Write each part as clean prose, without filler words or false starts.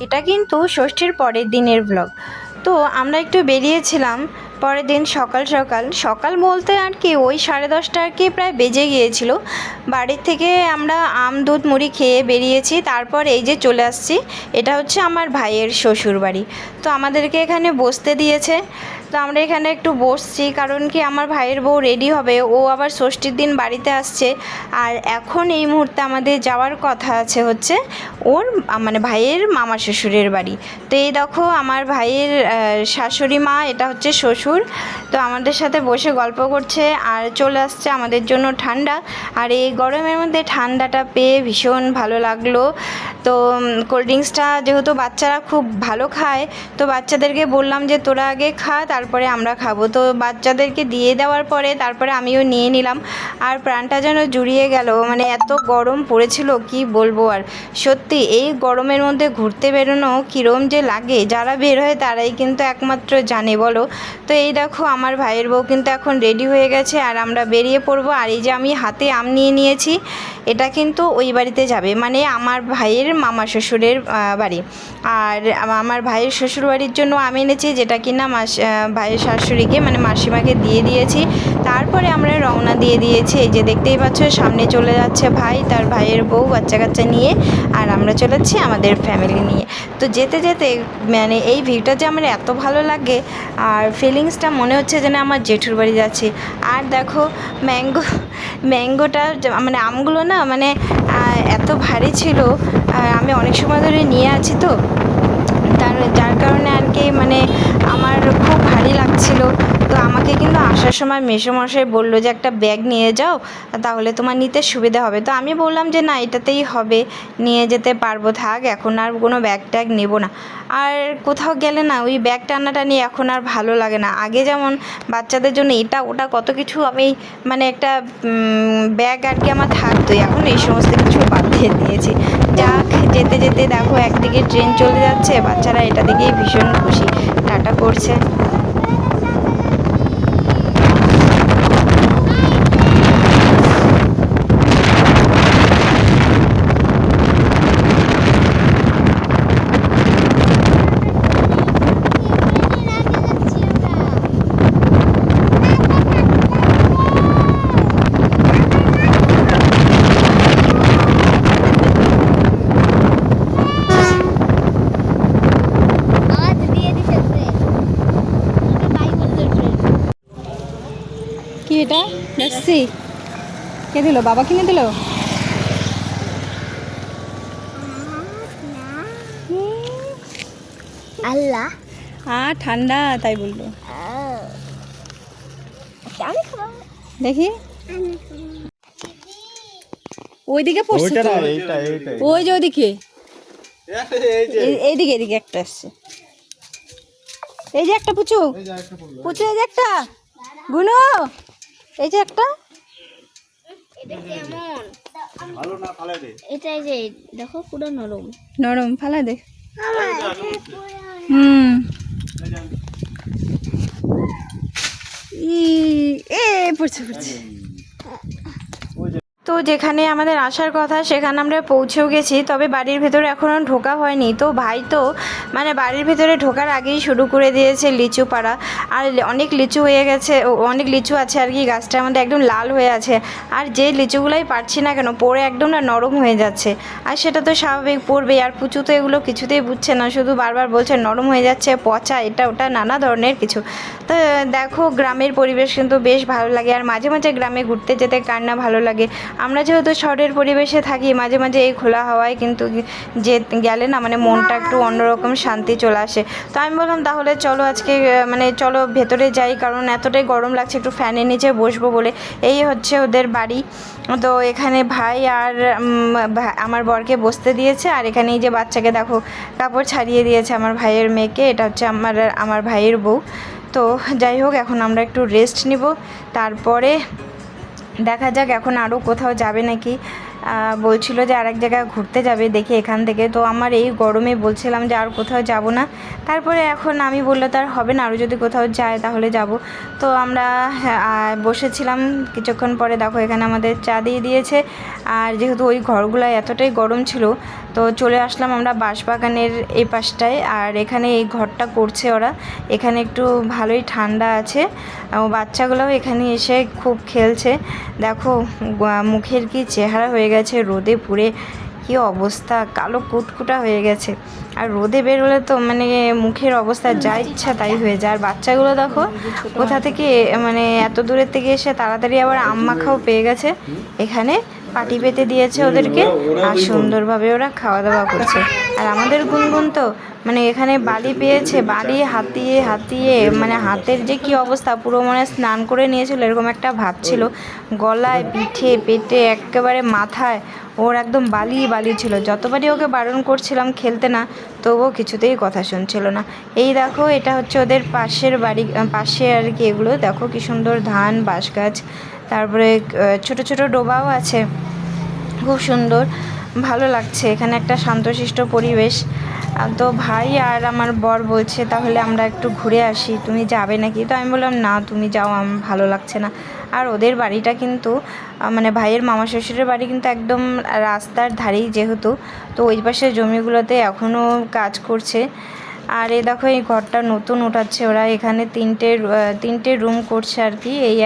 এটা কিন্তু ষষ্ঠীর পরের দিনের ব্লগ। তো আমরা একটু বেরিয়েছিলাম পরের দিন সকাল সকাল, সকাল বলতে আর কি ওই 10:30 আর কি প্রায় বেজে গিয়েছিল। বাড়ির থেকে আমরা আম দুধ মুড়ি খেয়ে বেরিয়েছি, তারপর এই যে চলে আসছি। এটা হচ্ছে আমার ভাইয়ের শ্বশুর বাড়ি। তো আমাদেরকে এখানে বসতে দিয়েছে, তো আমরা এখানে একটু বসছি, কারণ কি আমার ভাইয়ের বউ রেডি হবে, ও আবার ষষ্ঠীর দিন বাড়িতে আসছে। আর এখন এই মুহূর্তে আমাদের যাওয়ার কথা আছে হচ্ছে ওর মানে ভাইয়ের মামা শ্বশুরের বাড়ি। তো এই দেখো আমার ভাইয়ের শাশুড়ি মা, এটা হচ্ছে শ্বশুর, তো আমাদের সাথে বসে গল্প করছে আর চলে আসছে আমাদের জন্য ঠান্ডা। আর এই গরমের মধ্যে ঠান্ডাটা পেয়ে ভীষণ ভালো লাগলো। তো কোল্ড ড্রিঙ্কসটা যেহেতু বাচ্চারা খুব ভালো খায়, তো বাচ্চাদেরকে বললাম যে তোরা আগে খা, তারপরে আমরা খাবো। তো বাচ্চাদেরকে দিয়ে দেওয়ার পরে তারপরে আমিও নিয়ে নিলাম। আর প্রাণটা যেন জুড়িয়ে গেল, মানে এত গরম পড়েছিল কি বলবো। আর সত্যি এই গরমের মধ্যে ঘুরতে বেরোনো কীরম যে লাগে, যারা বের হয় তারাই কিন্তু একমাত্র জানে বলো। তো এই দেখো আমার ভাইয়ের বউ কিন্তু এখন রেডি হয়ে গেছে আর আমরা বেরিয়ে পড়বো। আর এই যে আমি হাতে আম নিয়ে নিয়েছি, এটা কিন্তু ওই বাড়িতে যাবে, মানে আমার ভাইয়ের মামা শ্বশুরের বাড়ি। আর আমার ভাইয়ের শ্বশুর বাড়ির জন্য আমি এনেছি, যেটা কিনা ভাইয়ের শাশুড়িকে মানে মাসিমাকে দিয়ে দিয়েছি। তারপরে আমরা রওনা দিয়ে দিয়েছি। এই যে দেখতেই পাচ্ছ সামনে চলে যাচ্ছে ভাই, তার ভাইয়ের বউ বাচ্চা কাচ্চা নিয়ে, আর আমরা চলে যাচ্ছি আমাদের ফ্যামিলি নিয়ে। তো যেতে যেতে মানে এই ভিউটা যে আমার এত ভালো লাগে, আর ফিলিংসটা মনে হচ্ছে যেন আমার জেঠুর বাড়ি যাচ্ছি। আর দেখো ম্যাঙ্গোটা মানে আমগুলো না মানে এত ভারী ছিল, আমি অনেক সময় ধরে নিয়ে আছি তো যার কারণে আর কি মানে আমার খুব ভারী লাগছিল। তো আমাকে কিন্তু আসার সময় মেসোমশাই বললো যে একটা ব্যাগ নিয়ে যাও, তাহলে তোমার নিতে সুবিধা হবে। তো আমি বললাম যে না, এটাতেই হবে, নিয়ে যেতে পারবো, থাক, এখন আর কোনো ব্যাগ ট্যাগ নেবো না। আর কোথাও গেলে না ওই ব্যাগ টানাটানি এখন আর ভালো লাগে না। আগে যেমন বাচ্চাদের জন্য এটা ওটা কত কিছু আমি মানে একটা ব্যাগ আর কি আমার থাকতোই, এখন এই সমস্ত কিছু বাদ দিয়ে দিয়েছি। যাক, যেতে যেতে দেখো একদিকে ট্রেন চলে যাচ্ছে, বাচ্চারা এটা দেখেই ভীষণ খুশি, টাটা করছে। কি এটা লস্যি কে দিল? বাবা কিনে দিল? আল্লাহ ঠান্ডা তাই বললো। দেখি ওইদিকে পড়ছে তো, ওই যে ওইদিকে, এইদিকে এদিকে একটা আসছে। এই যে একটা পুচু পুচু, এই যে একটা গুনো, এই যে একটা। এটাই যে দেখো পুরো নরম নরম, ফালা দে। এ পড়ছে পড়ছে। তো যেখানে আমাদের আসার কথা সেখানে আমরা পৌঁছেও গেছি, তবে বাড়ির ভেতরে এখনও ঢোকা হয়নি। তো ভাই তো মানে বাড়ির ভেতরে ঢোকার আগেই শুরু করে দিয়েছে লিচু পাড়া। আর অনেক লিচু হয়ে গেছে, অনেক লিচু আছে আর কি, গাছটার মধ্যে একদম লাল হয়ে আছে। আর যে লিচুগুলোই পারছি না কেন, পড়ে একদম না নরম হয়ে যাচ্ছে। আর সেটা তো স্বাভাবিক, পড়বে। আর পুচু তো এগুলো কিছুতেই বুঝছে না, শুধু বারবার বলছে নরম হয়ে যাচ্ছে, পচা, এটা ওটা নানা ধরনের কিছু। তো দেখো গ্রামের পরিবেশ কিন্তু বেশ ভালো লাগে। আর মাঝে মাঝে গ্রামে ঘুরতে যেতে কার না ভালো লাগে। আমরা যেহেতু শহরের পরিবেশে থাকি, মাঝে মাঝে এই খোলা হাওয়ায় কিন্তু যে গেলে না মানে মনটা একটু অন্যরকম শান্তি চলে আসে। তো আমি বললাম তাহলে চলো আজকে মানে চলো ভেতরে যাই, কারণ এতটাই গরম লাগছে, একটু ফ্যানের নিচে বসবো বলে। এই হচ্ছে ওদের বাড়ি। তো এখানে ভাই আর আমার বরকে বসতে দিয়েছে, আর এখানে এই যে বাচ্চাকে দেখো কাপড় ছাড়িয়ে দিয়েছে আমার ভাইয়ের মেয়েকে, এটা হচ্ছে আমার ভাইয়ের বউ। তো যাই হোক, এখন আমরা একটু রেস্ট নিব, তারপরে দেখা যাক এখন আরও কোথাও যাবে নাকি। বলছিল যে আরেক জায়গায় ঘুরতে যাবে, দেখি এখান থেকে। তো আমার এই গরমে বলছিলাম যে আর কোথাও যাব না। তারপরে এখন আমি বললে তার হবে না, আরও যদি কোথাও যায় তাহলে যাব। তো আমরা বসেছিলাম, কিছুক্ষণ পরে দেখো এখানে আমাদের চা দিয়ে দিয়েছে। আর যেহেতু ওই ঘরগুলো এতটাই গরম ছিল, তো চলে আসলাম আমরা বাঁশবাগানের এই পাশটায়। আর এখানে এই ঘরটা করছে ওরা, এখানে একটু ভালোই ঠান্ডা আছে। বাচ্চাগুলোও এখানে এসে খুব খেলছে। দেখো মুখের কি চেহারা হয়ে গেছে, রোদে পুড়ে কি অবস্থা, কালো কুটকুটা হয়ে গেছে। আর রোদে বেরোলে তো মানে মুখের অবস্থা যা ইচ্ছা তাই হয়ে যায়। আর বাচ্চাগুলো দেখো কোথা থেকে মানে এত দূরের থেকে এসে তাড়াতাড়ি আবার আম মাখাও পেয়ে গেছে, এখানে পাটি পেতে দিয়েছে ওদেরকে, আর সুন্দরভাবে ওরা খাওয়া দাওয়া করছে। আর আমাদের গুনগুন তো মানে এখানে বালি পেয়েছে, বালি হাতিয়ে হাতিয়ে মানে হাতের যে কি অবস্থা, পুরো মনে স্নান করে নিয়েছিল এরকম একটা ভাব ছিল। গলায়, পিঠে, পেটে, একেবারে মাথায় ওর একদম বালি বালি ছিল। যতবারই ওকে বারণ করছিলাম খেলতে না, তবুও কিছুতেই কথা শুনছিল না। এই দেখো এটা হচ্ছে ওদের পাশের বাড়ি, পাশে আর কি। এগুলো দেখো কি সুন্দর ধান, বাঁশ গাছ, তারপরে ছোট ছোট ডোবাও আছে, খুব সুন্দর ভালো লাগছে। এখানে একটা শান্তশিষ্ট পরিবেশ। তো ভাই আর আমার বর বলছে তাহলে আমরা একটু ঘুরে আসি, তুমি যাবে নাকি? তো আমি বললাম না তুমি যাও, আমার ভালো লাগছে না। আর ওদের বাড়িটা কিন্তু মানে ভাইয়ের মামা শ্বশুরের বাড়ি কিন্তু একদম রাস্তার ধারেই যেহেতু, তো ওই পাশের জমিগুলোতে এখনও কাজ করছে। আর এই দেখো এই ঘরটা নতুন উঠাচ্ছে ওরা, এখানে তিনটে রুম করছে আর কি। এই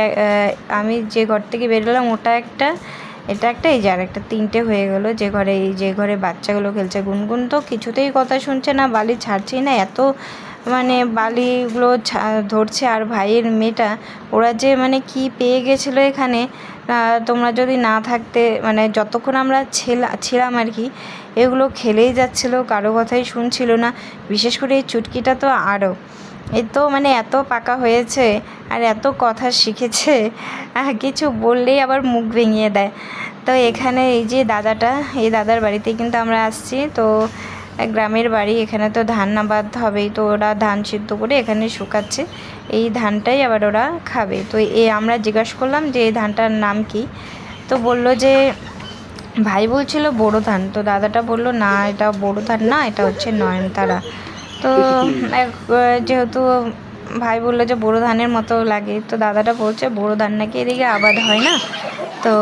আমি যে ঘর থেকে বেরোলাম ওটা একটা, এটা একটা, এই যে আর একটা, তিনটে হয়ে গেল। যে ঘরে বাচ্চাগুলো খেলছে। গুনগুন তো কিছুতেই কথা শুনছে না, বালি ছাড়ছেই না, এত মানে বালিগুলো ধরছে। আর ভাইয়ের মেয়েটা ওরা যে মানে কি পেয়ে গেছিলো এখানে, তোমরা যদি না থাকতে, মানে যতক্ষণ আমরা ছিলাম আর কি, এগুলো খেলেই যাচ্ছিলো, কারো কথাই শুনছিল না। বিশেষ করে এই চুটকিটা তো আরও, এ তো মানে এত পাকা হয়েছে আর এত কথা শিখেছে, কিছু বললেই আবার মুখ ভেঙিয়ে দেয়। তো এখানে এই যে দাদাটা, এই দাদার বাড়িতে কিন্তু আমরা আসছি। তো গ্রামের বাড়ি, এখানে তো ধান নাবাদ হবেই, তো ওরা ধান সিদ্ধ করে এখানে শুকাচ্ছে, এই ধানটাই আবার ওরা খাবে। তো আমরা জিজ্ঞাসা করলাম যে এই ধানটার নাম কি, তো বললো যে ভাই বলছিল বোরো ধান। তো দাদাটা বললো না এটা বোরো ধান না, এটা হচ্ছে নয়নতারা। তো যেহেতু ভাই বললো যে বোরো ধানের মতো লাগে, তো দাদাটা বলছে বোরো ধান নাকি এদিকে আবাদ হয় না, তো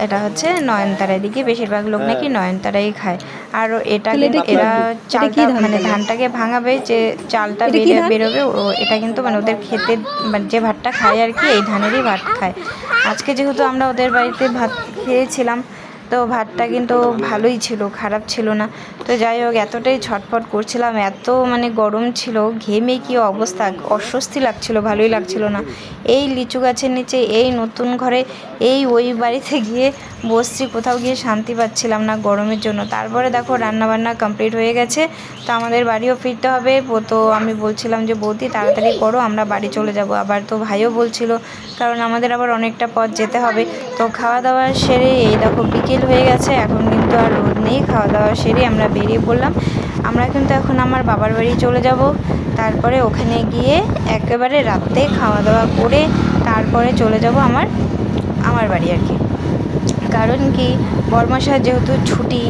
এটা হচ্ছে নয়নতারা, এদিকে বেশিরভাগ লোক নাকি নয়নতারাই খায়। আর এটাকে এরা চালটা মানে ধানটাকে ভাঙাবে, যে চালটা বেরোবে, এটা কিন্তু মানে ওদের খেতে মানে যে ভাতটা খায় আর কি, এই ধানেরই ভাত খায়। আজকে যেহেতু আমরা ওদের বাড়িতে ভাত খেয়েছিলাম, তো ভাতটা কিন্তু ভালোই ছিল, খারাপ ছিল না। তো যাই হোক এতটাই ছটফট করছিলাম, এত মানে গরম ছিল, ঘেমে কি অবস্থা, অস্বস্তি লাগছিল, ভালোই লাগছিল না। এই লিচু গাছের নিচে, এই নতুন ঘরে, ওই বাড়িতে গিয়ে বসছি, কোথাও গিয়ে শান্তি পাচ্ছিলাম না গরমের জন্য। তারপরে দেখো রান্নাবান্না কমপ্লিট হয়ে গেছে, তো আমাদের বাড়িও ফিরতে হবে। তো আমি বলছিলাম যে বৌদি তাড়াতাড়ি করো, আমরা বাড়ি চলে যাব। আবার তো ভাইও বলছিল, কারণ আমাদের আবার অনেকটা পথ যেতে হবে। তো খাওয়া দাওয়া সেরে এই দেখো বিকেল হয়ে গেছে, এখন কিন্তু আর রোদ নেই। খাওয়া দাওয়া সেরে আমরা বেরিয়ে পড়লাম। আমরা কিন্তু এখন আমার বাবার বাড়ি চলে যাব, তারপরে ওখানে গিয়ে একেবারে রাতে খাওয়া দাওয়া করে তারপরে চলে যাব আমার বাড়ি আর কি। কারণ কি বরমশাই যেহেতু ছুটি,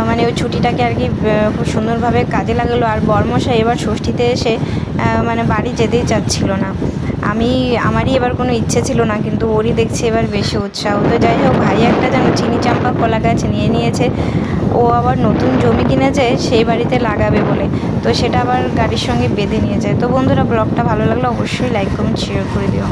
মানে ওই ছুটিটাকে আর কি খুব সুন্দরভাবে কাজে লাগালো। আর বরমশাই এবার ষষ্ঠীতে এসে মানে বাড়ি যেতেই চাচ্ছিল না। আমারই এবার কোনো ইচ্ছে ছিল না, কিন্তু ওরই দেখছি এবার বেশি উৎসাহ। তো যাই হোক ভাই একটা যেন চিনি চাম্পা কলা গাছ নিয়ে নিয়েছে, ও আবার নতুন জমি কিনেছে সেই বাড়িতে লাগাবে বলে, তো সেটা আবার গাড়ির সঙ্গে বেঁধে নিয়ে যায়। তো বন্ধুরা ব্লগটা ভালো লাগলে অবশ্যই লাইক কমেন্ট শেয়ার করে দিও।